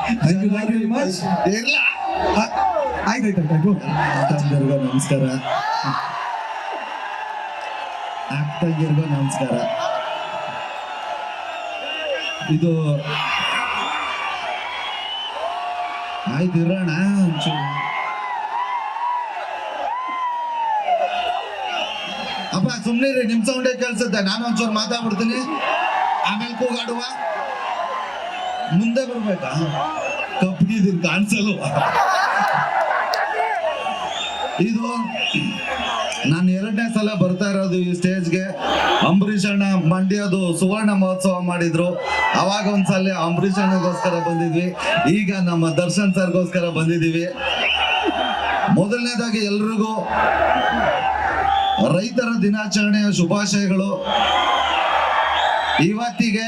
Thank you very much. ಆಯ್ತು ನಮಸ್ಕಾರ. ಆಕ್ಟರ್ಗೂ ನಮಸ್ಕಾರ. ಇದು ಆಯ್ತು ಇರೋಣ. ಅಪ್ಪ ಸುಮ್ನೆ ರೀ, ನಿಮ್ ಸೌಂಡೇ ಕೇಳಿಸುತ್ತೆ. ನಾನು ಒಂಚೂರು ಮಾತಾಡ್ಬಿಡ್ತೀನಿ, ಆಮೇಲೆ ಕೂಗಾಡುವ. ಮುಂದೆ ಬರ್ಬೇಕಾ? ಕಪ್ಪಿದ್ದೀನಿ ಕಾಣಿಸಲ್ವ? ಇದು ನಾನು 2ನೇ ಸಲ ಬರ್ತಾ ಇರೋದು ಈ ಸ್ಟೇಜ್ಗೆ. ಅಂಬರೀಷ್ ಅಣ್ಣ ಮಂಡ್ಯದು ಸುವರ್ಣ ಮಹೋತ್ಸವ ಮಾಡಿದ್ರು, ಅವಾಗ ಒಂದ್ಸಲ ಅಂಬರೀಷ್ ಅಣ್ಣಗೋಸ್ಕರ ಬಂದಿದ್ವಿ. ಈಗ ನಮ್ಮ ದರ್ಶನ್ ಸರ್ಗೋಸ್ಕರ ಬಂದಿದ್ದೀವಿ. ಮೊದಲನೇದಾಗಿ ಎಲ್ರಿಗೂ ರೈತರ ದಿನಾಚರಣೆಯ ಶುಭಾಶಯಗಳು. ಇವತ್ತಿಗೆ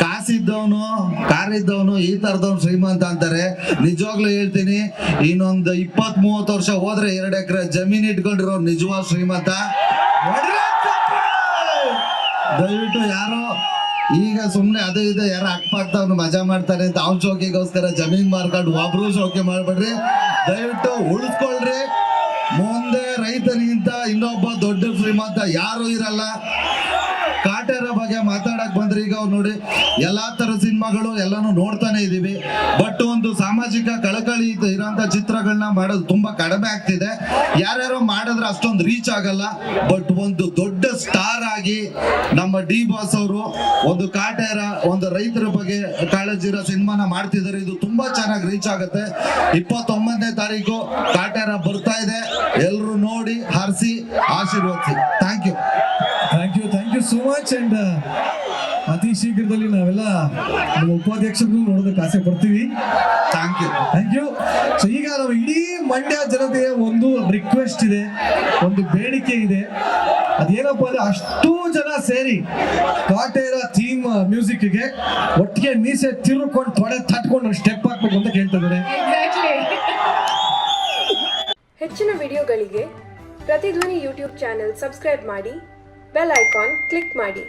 ಕಾಸಿದ್ದವನು ಕಾರಿದ್ದವನು ಈ ತರದವನು ಶ್ರೀಮಂತ ಅಂತಾರೆ. ನಿಜವಾಗ್ಲೂ ಹೇಳ್ತೀನಿ, ಇನ್ನೊಂದು 20-30 ವರ್ಷ ಹೋದ್ರೆ 2 ಎಕರೆ ಜಮೀನ್ ಇಟ್ಕೊಂಡಿರೋ ನಿಜವಾದ ಶ್ರೀಮಂತ. ದಯವಿಟ್ಟು ಯಾರೋ ಈಗ ಸುಮ್ನೆ ಅದು ಇದು ಯಾರೋ ಅಕ್ಕಪಕ್ಕದವ್ನು ಮಜಾ ಮಾಡ್ತಾರೆ ಅಂತ ಅವ್ನ ಶೋಕಿಗೋಸ್ಕರ ಜಮೀನ್ ಮಾರ್ಕೊಂಡು ಒಬ್ರು ಶೋಕಿ ಮಾಡ್ಬೇಡ್ರಿ. ದಯವಿಟ್ಟು ಉಳಿಸ್ಕೊಳ್ರಿ. ಮುಂದೆ ರೈತನಿಗಿಂತ ಇನ್ನೊಬ್ಬ ದೊಡ್ಡ ಶ್ರೀಮಂತ ಯಾರು ಇರಲ್ಲ. ಕಾಟೇರ ಬಗ್ಗೆ ಮಾತಾಡಕ್ ಬಂದ್ರೆ ಈಗ ನೋಡಿ, ಎಲ್ಲಾ ತರ ಸಿನಿಮಾಗಳು ಎಲ್ಲಾನು ನೋಡ್ತಾನೆ ಇದೀವಿ. ಬಟ್ ಒಂದು ಸಾಮಾಜಿಕ ಕಳಕಳಿ ಇರೋಂಥ ಚಿತ್ರಗಳನ್ನ ಮಾಡೋದು ತುಂಬಾ ಕಡಿಮೆ ಆಗ್ತಿದೆ. ಯಾರ್ಯಾರೋ ಮಾಡಿದ್ರೆ ಅಷ್ಟೊಂದು ರೀಚ್ ಆಗಲ್ಲ. ಬಟ್ ಒಂದು ದೊಡ್ಡ ಸ್ಟಾರ್ ಆಗಿ ನಮ್ಮ ಡಿ ಬಾಸ್ ಅವರು ಒಂದು ಕಾಟೇರ, ಒಂದು ರೈತರ ಬಗ್ಗೆ ಕಾಳಜಿರೋ ಸಿನಿಮಾನ ಮಾಡ್ತಿದ್ದಾರೆ. ಇದು ತುಂಬಾ ಚೆನ್ನಾಗಿ ರೀಚ್ ಆಗುತ್ತೆ. 29ನೇ ತಾರೀಕು ಕಾಟೇರ ಬರ್ತಾ ಇದೆ. ಎಲ್ರು ನೋಡಿ ಹರಿಸಿ ಆಶೀರ್ವದಿಸಿ. Thank you so much. And ಅತಿ ಶೀಘ್ರದಲ್ಲಿ ನಾವೆಲ್ಲ ನಮ್ಮ ಉಪಾಧ್ಯಕ್ಷರನ್ನು ನೋಡೋದಕ್ಕೆ ಆಸೆ ಪಡ್ತೀವಿ. Thank you. ಸೊ ಈಗ ನಾವು ಇಡೀ ಮಂಡ್ಯ ಜನತೆಯ ಒಂದು ರಿಕ್ವೆಸ್ಟ್ ಇದೆ, ಒಂದು ಬೇಡಿಕೆ ಇದೆ. ಅದೇನಪ್ಪ ಅಂದ್ರೆ, ಅಷ್ಟೂ ಜನ ಸೇರಿ ಕಾಟೇರ ಥೀಮ್ ಮ್ಯೂಸಿಕ್ಗೆ ಒಟ್ಟಿಗೆ ಮೀಸೆ ತಿರುಕೊಂಡು ತೊಡೆ ತಟ್ಕೊಂಡು ಸ್ಟೆಪ್ ಹಾಕ್ಬೇಕು ಅಂತ ಕೇಳ್ತಾ ಇದ್ದಾರೆ. ಹೆಚ್ಚಿನ ವಿಡಿಯೋಗಳಿಗೆ ಪ್ರತಿಧ್ವನಿ ಯೂಟ್ಯೂಬ್ ಚಾನೆಲ್ ಸಬ್ಸ್ಕ್ರೈಬ್ ಮಾಡಿ, ಬೆಲ್ ಐಕಾನ್ ಕ್ಲಿಕ್ ಮಾಡಿ.